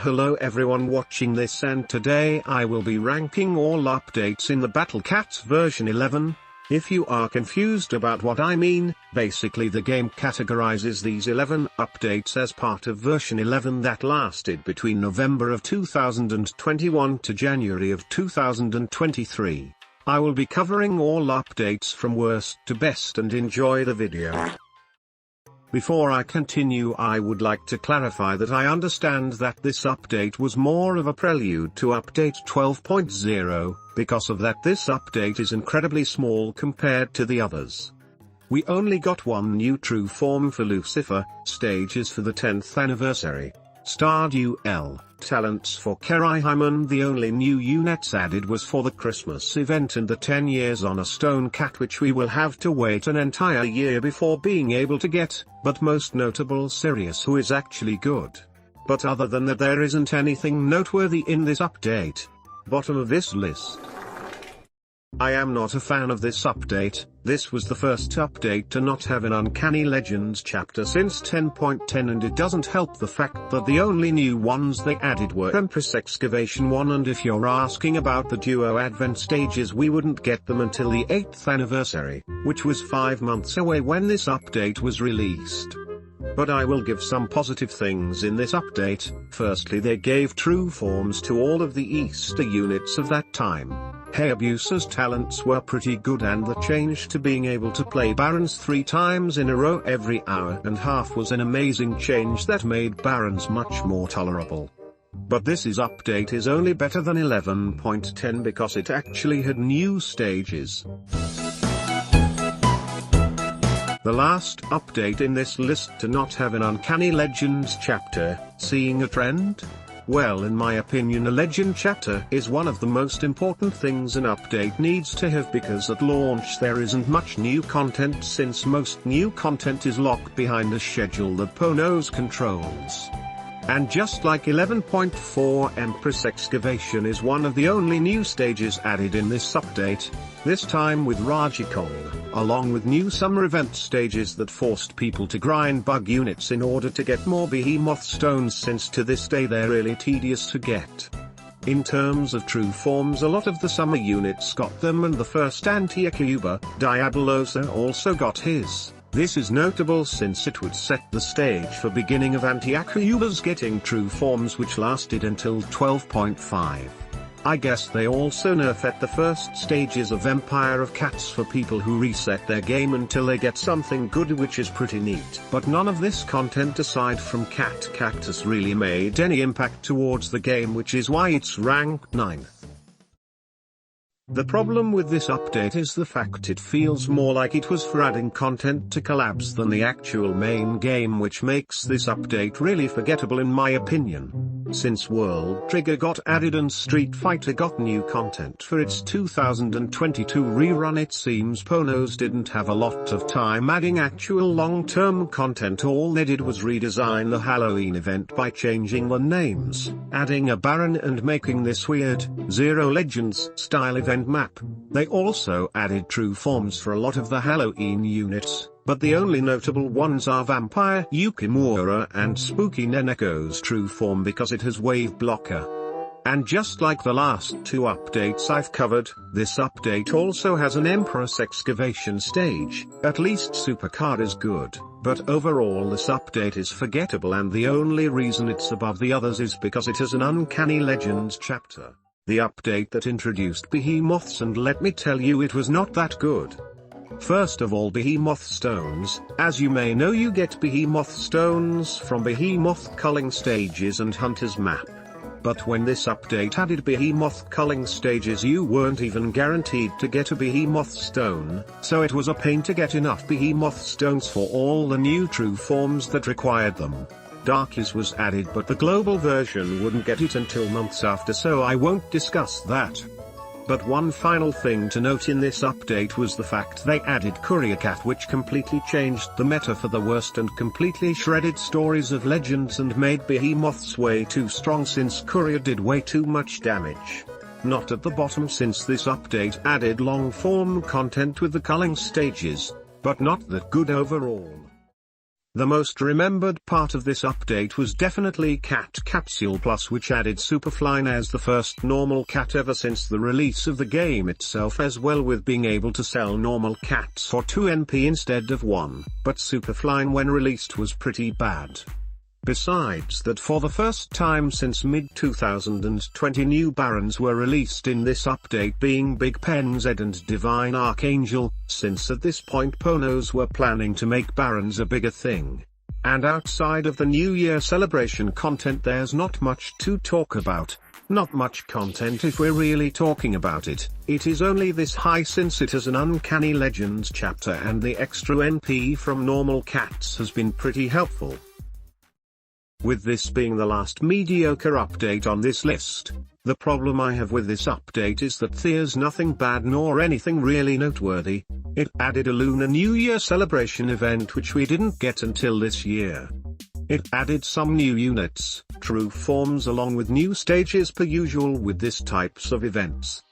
Hello everyone watching this, and today I will be ranking all updates in the Battle Cats version 11. If you are confused about what I mean, basically the game categorizes these 11 updates as part of version 11 that lasted between November of 2021 to January of 2023. I will be covering all updates from worst to best, and enjoy the video. Before I continue, I would like to clarify that I understand that this update was more of a prelude to update 12.0, because of that this update is incredibly small compared to the others. We only got one new true form for Lucifer, stages for the 10th anniversary, Stardew L, talents for Kerihimon. The only new units added was for the Christmas event and the 10 years on a stone cat, which we will have to wait an entire year before being able to get, but most notable Sirius, who is actually good. But other than that there isn't anything noteworthy in this update. Bottom of this list. I am not a fan of this update. This was the first update to not have an Uncanny Legends chapter since 10.10, and it doesn't help the fact that the only new ones they added were Empress Excavation 1, and if you're asking about the Duo Advent stages, we wouldn't get them until the 8th anniversary, which was 5 months away when this update was released. But I will give some positive things in this update. Firstly, they gave true forms to all of the Easter units of that time. Hayabusa's talents were pretty good, and the change to being able to play Barons 3 times in a row every hour and a half was an amazing change that made Barons much more tolerable. But this update is only better than 11.10 because it actually had new stages. The last update in this list to not have an Uncanny Legends chapter, seeing a trend? Well, in my opinion, a legend chapter is one of the most important things an update needs to have, because at launch there isn't much new content, since most new content is locked behind a schedule that Ponos controls. And just like 11.4, Empress Excavation is one of the only new stages added in this update, this time with robotic, along with new summer event stages that forced people to grind bug units in order to get more behemoth stones, since to this day they're really tedious to get. In terms of true forms, a lot of the summer units got them, and the first Anti-Akuba, Diabolosa, also got his. This is notable since it would set the stage for beginning of Anti-Akubas getting true forms, which lasted until 12.5. I guess they also nerfed the first stages of Empire of Cats for people who reset their game until they get something good, which is pretty neat. But none of this content aside from Cat Cactus really made any impact towards the game, which is why it's ranked 9th. The problem with this update is the fact it feels more like it was for adding content to collabs than the actual main game, which makes this update really forgettable in my opinion. Since World Trigger got added and Street Fighter got new content for its 2022 rerun, it seems Ponos didn't have a lot of time adding actual long-term content. All they did was redesign the Halloween event by changing the names, adding a Baron, and making this weird Zero Legends style event map. They also added true forms for a lot of the Halloween units, but the only notable ones are Vampire Yukimura and Spooky Neneko's true form, because it has wave blocker. And just like the last 2 updates I've covered, this update also has an Empress Excavation stage. At least Supercard is good, but overall this update is forgettable, and the only reason it's above the others is because it has an Uncanny Legends chapter. The update that introduced behemoths, and let me tell you, it was not that good. First of all, behemoth stones. As you may know, you get behemoth stones from behemoth culling stages and hunter's map. But when this update added behemoth culling stages, you weren't even guaranteed to get a behemoth stone, so it was a pain to get enough behemoth stones for all the new true forms that required them. Darkness was added, but the global version wouldn't get it until months after, so I won't discuss that. But one final thing to note in this update was the fact they added Courier Cat, which completely changed the meta for the worst and completely shredded stories of legends and made behemoths way too strong, since Courier did way too much damage. Not at the bottom, since this update added long-form content with the culling stages, but not that good overall. The most remembered part of this update was definitely Cat Capsule Plus, which added Superflying as the first normal cat ever since the release of the game itself, as well with being able to sell normal cats for 2 NP instead of 1, but Superflying when released was pretty bad. Besides that, for the first time since mid-2020 new Barons were released in this update, being Big Pen Z and Divine Archangel, since at this point Ponos were planning to make Barons a bigger thing. And outside of the New Year celebration content there's not much to talk about. Not much content if we're really talking about it. It is only this high since it is an Uncanny Legends chapter, and the extra NP from normal cats has been pretty helpful. With this being the last mediocre update on this list, the problem I have with this update is that there's nothing bad nor anything really noteworthy. It added a Lunar New Year celebration event which we didn't get until this year. It added some new units, true forms, along with new stages per usual with this types of events.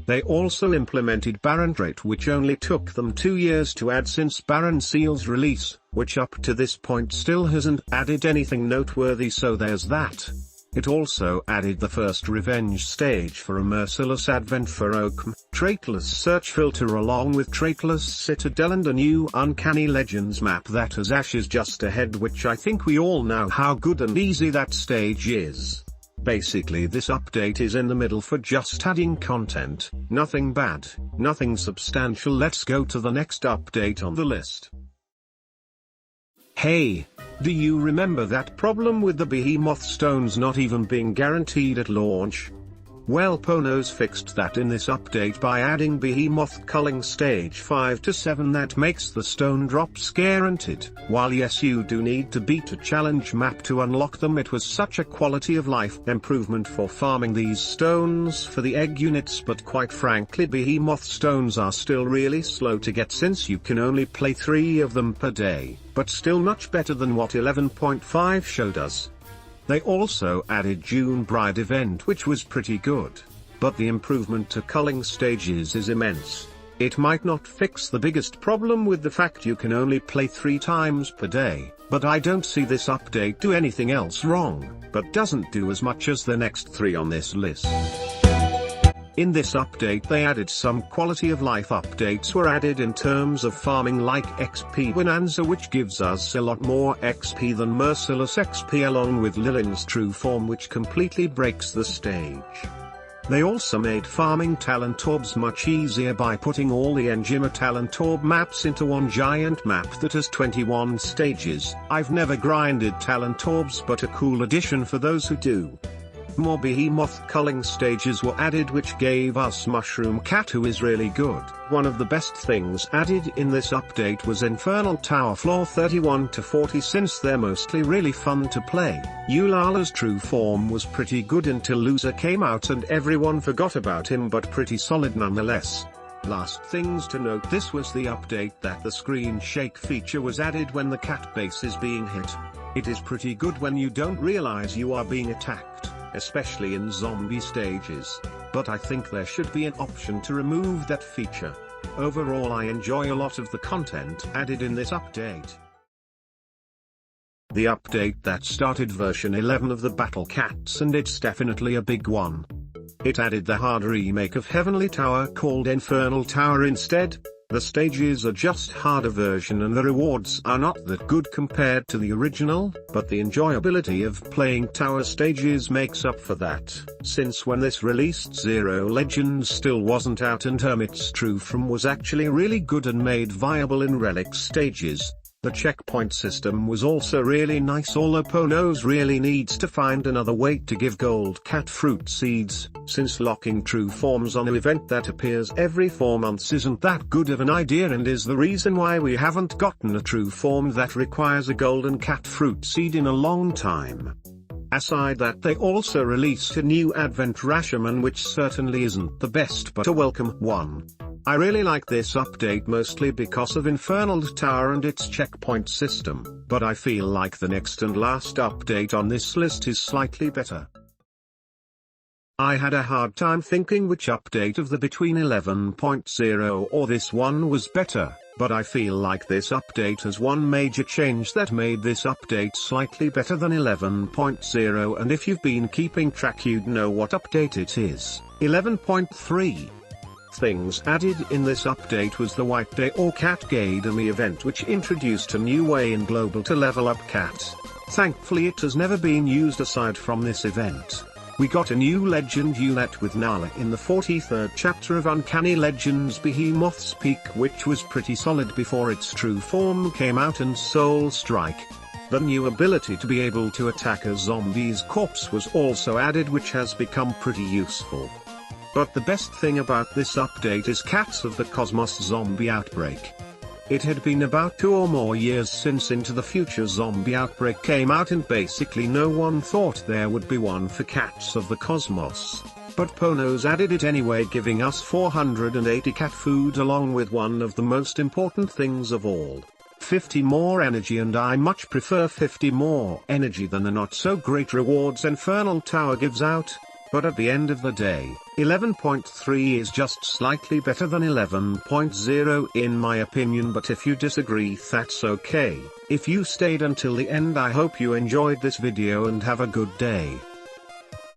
They also implemented Baron Trait, which only took them 2 years to add since Baron Seal's release, which up to this point still hasn't added anything noteworthy, so there's that. It also added the first revenge stage for a Merciless Advent for Oakham, Traitless Search Filter along with Traitless Citadel, and a new Uncanny Legends map that has Ashes just ahead, which I think we all know how good and easy that stage is. Basically this update is in the middle for just adding content, nothing bad, nothing substantial. Let's go to the next update on the list. Hey, do you remember that problem with the Behemoth stones not even being guaranteed at launch? Well, Ponos fixed that in this update by adding Behemoth culling stage 5 to 7 that makes the stone drops guaranteed. While yes, you do need to beat a challenge map to unlock them, it was such a quality of life improvement for farming these stones for the egg units, but quite frankly Behemoth stones are still really slow to get since you can only play 3 of them per day, but still much better than what 11.5 showed us. They also added June Bride event, which was pretty good. But the improvement to culling stages is immense. It might not fix the biggest problem with the fact you can only play 3 times per day, but I don't see this update do anything else wrong, but doesn't do as much as the next 3 on this list. In this update they added some quality of life updates were added in terms of farming, like XP Bonanza, which gives us a lot more XP than Merciless XP, along with Lillian's true form, which completely breaks the stage. They also made farming talent orbs much easier by putting all the Enjima talent orb maps into one giant map that has 21 stages. I've never grinded talent orbs, but a cool addition for those who do. More Behemoth culling stages were added, which gave us Mushroom Cat, who is really good. One of the best things added in this update was Infernal Tower floor 31 to 40, since they're mostly really fun to play. Eulala's true form was pretty good until Loser came out and everyone forgot about him, but pretty solid nonetheless. Last things to note, this was the update that the screen shake feature was added when the cat base is being hit. It is pretty good when you don't realize you are being attacked, especially in zombie stages, but I think there should be an option to remove that feature. Overall, I enjoy a lot of the content added in this update. The update that started version 11 of the Battle Cats, and it's definitely a big one. It added the hard remake of Heavenly Tower called Infernal Tower instead. The stages are just harder version and the rewards are not that good compared to the original, but the enjoyability of playing tower stages makes up for that, since when this released Zero Legends still wasn't out and Hermit's True Form was actually really good and made viable in relic stages. The checkpoint system was also really nice, although Ponos really needs to find another way to give gold cat fruit seeds, since locking true forms on an event that appears every 4 months isn't that good of an idea and is the reason why we haven't gotten a true form that requires a golden cat fruit seed in a long time. Aside that, they also released a new Advent Rashomon, which certainly isn't the best but a welcome one. I really like this update mostly because of Infernal Tower and its checkpoint system, but I feel like the next and last update on this list is slightly better. I had a hard time thinking which update of the between 11.0 or this one was better. But I feel like this update has one major change that made this update slightly better than 11.0, and if you've been keeping track you'd know what update it is. 11.3. Things added in this update was the White Day or Cat Academy event, which introduced a new way in global to level up cats. Thankfully it has never been used aside from this event. We got a new legend unit with Nala in the 43rd chapter of Uncanny Legends Behemoth's Peak, which was pretty solid before its true form came out, and Soul Strike. The new ability to be able to attack a zombie's corpse was also added, which has become pretty useful. But the best thing about this update is Cats of the Cosmos zombie outbreak. It had been about 2 or more years since Into the Future Zombie Outbreak came out, and basically no one thought there would be one for Cats of the Cosmos. But Ponos added it anyway, giving us 480 cat food along with one of the most important things of all, 50 more energy, and I much prefer 50 more energy than the not so great rewards Infernal Tower gives out. But at the end of the day, 11.3 is just slightly better than 11.0 in my opinion, but if you disagree that's okay. If you stayed until the end I hope you enjoyed this video and have a good day.